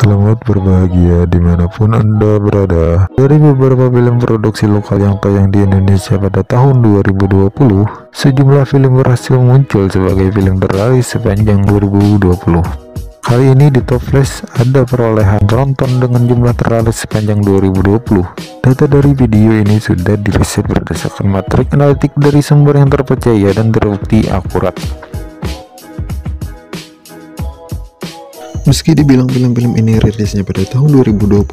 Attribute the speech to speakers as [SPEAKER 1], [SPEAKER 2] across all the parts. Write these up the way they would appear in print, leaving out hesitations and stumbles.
[SPEAKER 1] Selamat berbahagia dimanapun Anda berada. Dari beberapa film produksi lokal yang tayang di Indonesia pada tahun 2020, sejumlah film berhasil muncul sebagai film terlaris sepanjang 2020. Kali ini di Top Flash ada perolehan penonton dengan jumlah terlaris sepanjang 2020. Data dari video ini sudah diriset berdasarkan matrik analitik dari sumber yang terpercaya dan terbukti akurat. Meski dibilang film-film ini rilisnya pada tahun 2020,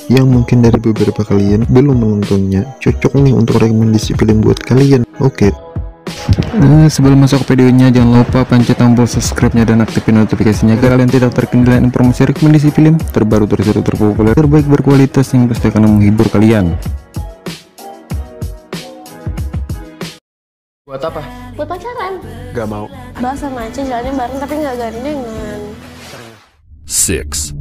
[SPEAKER 1] yang mungkin dari beberapa kalian belum menontonnya, cocok nih untuk rekomendasi film buat kalian. Oke.
[SPEAKER 2] Sebelum masuk ke videonya, jangan lupa pencet tombol subscribe-nya dan aktifin notifikasinya agar kalian tidak terketinggalan informasi rekomendasi film terbaru, terseru, terpopuler, terbaik, berkualitas yang pasti akan menghibur kalian.
[SPEAKER 3] Buat apa?
[SPEAKER 4] Buat pacaran.
[SPEAKER 3] Gak mau.
[SPEAKER 4] Bahas sama Aceh jalannya bareng tapi nggak gandengan.
[SPEAKER 5] 6.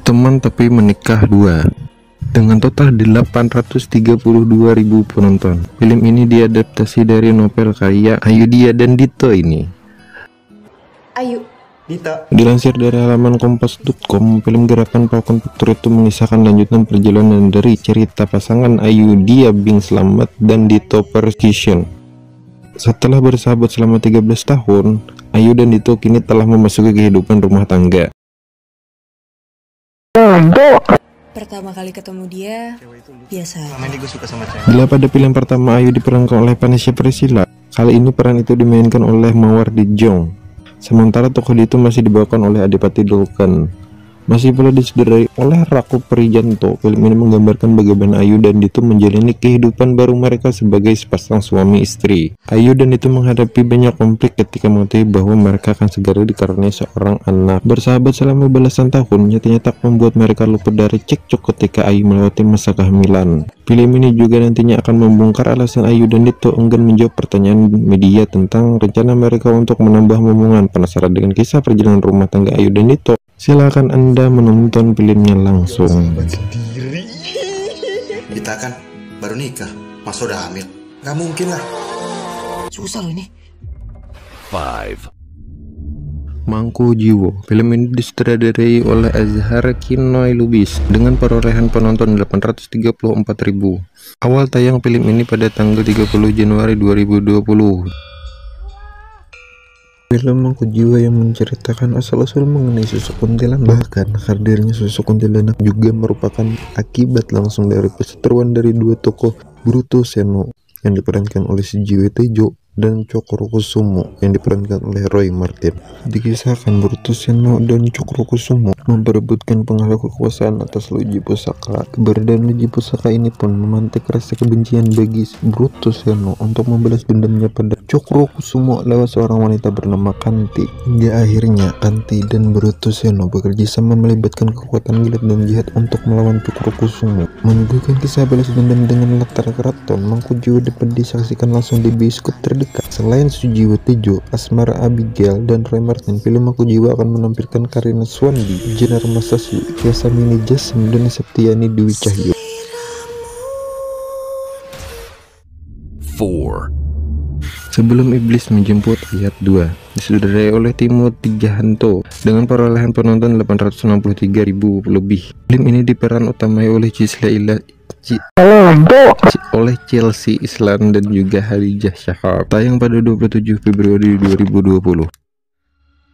[SPEAKER 2] Teman tapi menikah 2. Dengan total 832.000 penonton, film ini diadaptasi dari novel karya Ayudhya dan Dito ini.
[SPEAKER 4] Ayu.
[SPEAKER 3] Dita.
[SPEAKER 2] Dilansir dari halaman kompas.com, film gerakan Falcon Pictures itu mengisahkan lanjutan perjalanan dari cerita pasangan Ayudhya Bing Slamet dan Dito Persition. Setelah bersahabat selama 13 tahun, Ayu dan Dito kini telah memasuki kehidupan rumah tangga.
[SPEAKER 6] Pertama kali ketemu dia, biasa.
[SPEAKER 3] Selama ini gue suka sama cewek.
[SPEAKER 2] Bila pada film pertama Ayu diperankan oleh Vanessa Priscilla, kali ini peran itu dimainkan oleh Mawardi Jong. Sementara tokoh Dito masih dibawakan oleh Adipati Dolken. Masih pula disutradarai oleh Rako Prijanto. Film ini menggambarkan bagaimana Ayu dan Dito menjalani kehidupan baru mereka sebagai sepasang suami istri. Ayu dan Dito menghadapi banyak konflik ketika mengetahui bahwa mereka akan segera dikaruniai seorang anak. Bersahabat selama belasan tahun nyata-nyata membuat mereka luput dari cekcok ketika Ayu melewati masa kehamilan. Film ini juga nantinya akan membongkar alasan Ayu dan Dito enggan menjawab pertanyaan media tentang rencana mereka untuk menambah momongan. Penasaran dengan kisah perjalanan rumah tangga Ayu dan Dito? Silakan Anda menonton filmnya langsung.
[SPEAKER 7] Kita kan baru nikah, masa udah hamil? Gak mungkin lah.
[SPEAKER 6] Susah loh ini.
[SPEAKER 5] 5.
[SPEAKER 2] Mangku Jiwo. Film ini disutradarai oleh Azhar Kinoy Lubis dengan perolehan penonton 834.000. Awal tayang film ini pada tanggal 30 Januari 2020. Film Mangku Jiwo yang menceritakan asal-usul mengenai sosok kuntilanak, bahkan hadirnya sosok kuntilanak juga merupakan akibat langsung dari perseteruan dari dua tokoh, Bruto Seno yang diperankan oleh Sujiwo Tejo dan Cokrokusumo yang diperankan oleh Roy Martin. Dikisahkan Bruto Seno dan Cokrokusumo memperebutkan pengaruh kekuasaan atas Loji Pusaka. Keberadaan Loji Pusaka ini pun memantik rasa kebencian bagi Bruto Seno untuk membalas dendamnya pada Cokrokusumo lewat seorang wanita bernama Kanti. Hingga akhirnya Kanti dan Bruto Seno bekerja sama melibatkan kekuatan gelap dan jahat untuk melawan Cokrokusumo. Menyuguhkan kisah balas dendam dengan latar keraton Mangku Jiwo dapat disaksikan langsung di bioskop terdekat. Selain Sujiwo Tejo, Asmara Abigail, dan Roy Martin, film Mangku Jiwo akan menampilkan Karina Swandi, Jenar Masashi, Yasamini Jasem, dan Septiani Dwi Cahyo.
[SPEAKER 5] 4.
[SPEAKER 2] Sebelum Iblis Menjemput Ayat 2, disutradarai oleh Timothy Jahanto dengan perolehan penonton 863.000 lebih. Film ini diperan utamai oleh oleh Chelsea Islan dan juga Hadijah Syahab. Tayang pada 27 Februari 2020.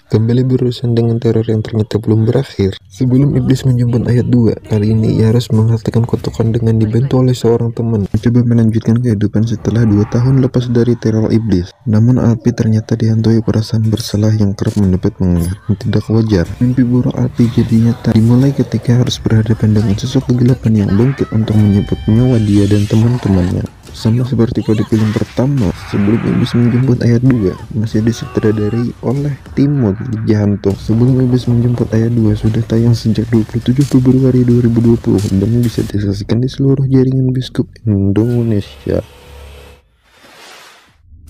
[SPEAKER 2] Kembali berurusan dengan teror yang ternyata belum berakhir. Sebelum Iblis Menjemput Ayat 2, kali ini ia harus menghentikan kutukan dengan dibantu oleh seorang teman mencoba melanjutkan kehidupan setelah 2 tahun lepas dari teror iblis. Namun Alpi ternyata dihantui perasaan bersalah yang kerap mendapat pengaruh yang tidak wajar. Mimpi buruk Alpi jadi nyata dimulai ketika harus berhadapan dengan sosok kegelapan yang bangkit untuk menyebut nyawa dia dan teman-temannya. Sama seperti pada film pertama, Sebelum Iblis Menjemput Ayat 2 masih disutradarai oleh Timothy Jahanto. Sebelum Iblis Menjemput Ayat 2 sudah tayang sejak 27 Februari 2020 dan bisa disaksikan di seluruh jaringan bioskop Indonesia.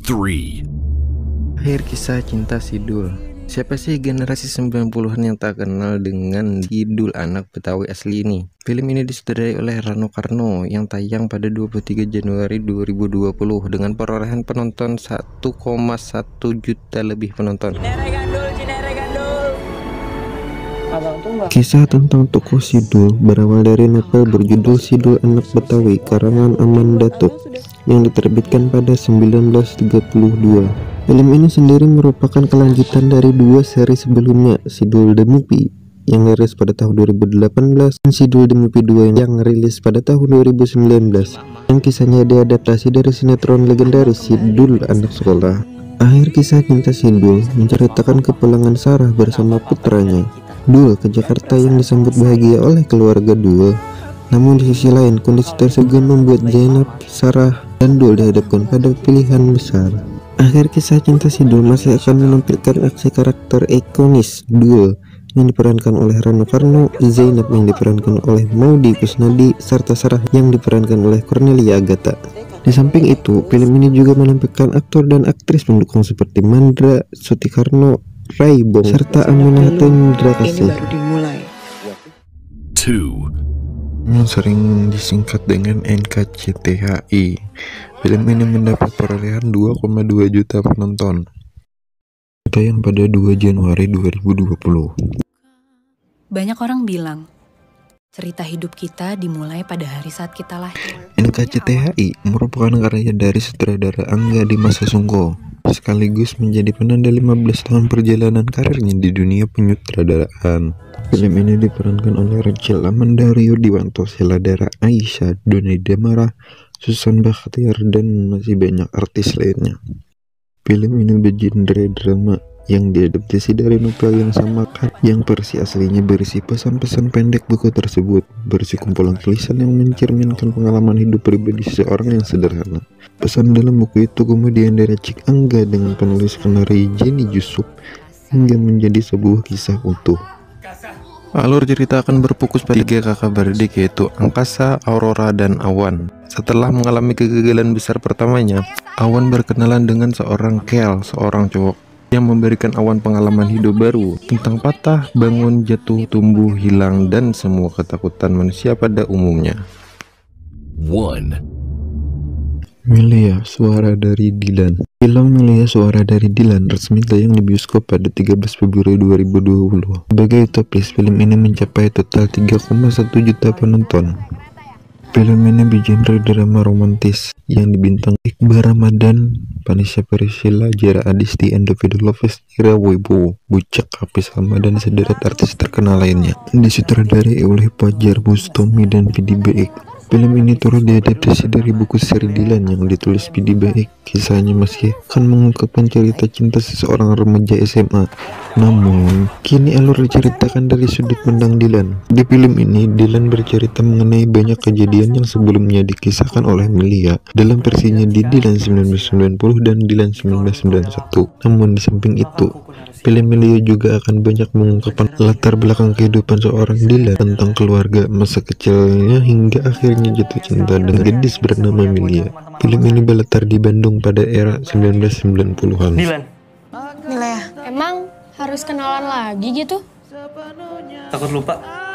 [SPEAKER 5] 3.
[SPEAKER 2] Akhir kisah cinta Sidul. Siapa sih generasi 90-an yang tak kenal dengan Sidul, anak Betawi asli ini? Film ini disutradarai oleh Rano Karno yang tayang pada 23 Januari 2020 dengan perolehan penonton 1,1 juta lebih penonton. Kisah tentang tokoh Sidul berawal dari novel berjudul Sidul Anak Betawi karangan Aman Datuk yang diterbitkan pada 1932. Film ini sendiri merupakan kelanjutan dari dua seri sebelumnya, Sidul The Movie yang rilis pada tahun 2018 dan Sidul The Movie 2 yang rilis pada tahun 2019, yang kisahnya diadaptasi dari sinetron legendaris Sidul Anak Sekolah. Akhir kisah cinta Sidul menceritakan kepulangan Sarah bersama putranya Dul ke Jakarta yang disambut bahagia oleh keluarga Dul. Namun di sisi lain, kondisi tersebut membuat Zainab, Sarah, dan Dul dihadapkan pada pilihan besar. Akhir kisah cinta Sidul masih akan menampilkan aksi karakter ikonis Dul yang diperankan oleh Rano Karno, Zainab yang diperankan oleh Maudy Kusnadi, serta Sarah yang diperankan oleh Cornelia Agatha. Di samping itu, film ini juga menampilkan aktor dan aktris pendukung seperti Mandra, Sutikarno, Ray Bong, serta Aminah Tendra Kasih.
[SPEAKER 5] 2.
[SPEAKER 2] Yang sering disingkat dengan NKCTHI. Film ini mendapat perolehan 2,2 juta penonton. Tayang pada 2 Januari 2020.
[SPEAKER 6] Banyak orang bilang, cerita hidup kita dimulai pada hari saat kita lahir.
[SPEAKER 2] NKCTHI merupakan karya dari sutradara Angga Dimas Sasongko, sekaligus menjadi penanda 15 tahun perjalanan karirnya di dunia penyutradaraan. Film ini diperankan oleh Rachel Amanda, Rio Diwanto, Sheila Dara Aisyah, Doni Damara, Susan Bakhtiar, dan masih banyak artis lainnya. Film ini bergenre drama yang diadaptasi dari novel yang sama yang versi aslinya berisi pesan-pesan pendek. Buku tersebut berisi kumpulan tulisan yang mencerminkan pengalaman hidup pribadi seseorang yang sederhana. Pesan dalam buku itu kemudian diracik Angga dengan penulis skenario Jenny Yusuf hingga menjadi sebuah kisah utuh. Alur cerita akan berfokus pada 3 kakak beradik, yaitu Angkasa, Aurora, dan Awan. Setelah mengalami kegagalan besar pertamanya, Awan berkenalan dengan seorang Kel, seorang cowok yang memberikan Awan pengalaman hidup baru tentang patah, bangun, jatuh, tumbuh, hilang, dan semua ketakutan manusia pada umumnya.
[SPEAKER 5] 1.
[SPEAKER 2] Milea, Suara dari Dilan. Film Milea, Suara dari Dilan resmi tayang di bioskop pada 13 Februari 2020. Sebagai top list, film ini mencapai total 3,1 juta penonton. Film ini bergenre drama romantis yang dibintangi Iqbal Ramadan, Vanessa Priscilla, Jera Adisti, Endovido Lopez, Ira Wibowo, Bucek, Hafiz Salma, dan sederet artis terkenal lainnya. Disutradarai oleh Fajar Bustami dan Vidi Baik. Film ini turut diadaptasi dari buku seri Dilan yang ditulis Vidi Baik. Kisahnya masih akan mengungkapkan cerita cinta seseorang remaja SMA. Namun, kini alur diceritakan dari sudut pandang Dilan. Di film ini, Dilan bercerita mengenai banyak kejadian yang sebelumnya dikisahkan oleh Milea dalam versinya di Dilan 1990 dan Dilan 1991. Namun di samping itu, film Milea juga akan banyak mengungkapkan latar belakang kehidupan seorang Dilan tentang keluarga, masa kecilnya, hingga akhirnya jatuh cinta dengan gadis bernama Milea. Film ini berlatar di Bandung pada era 1990-an.
[SPEAKER 3] Dilan,
[SPEAKER 4] Emang harus kenalan lagi gitu?
[SPEAKER 3] takut lupa.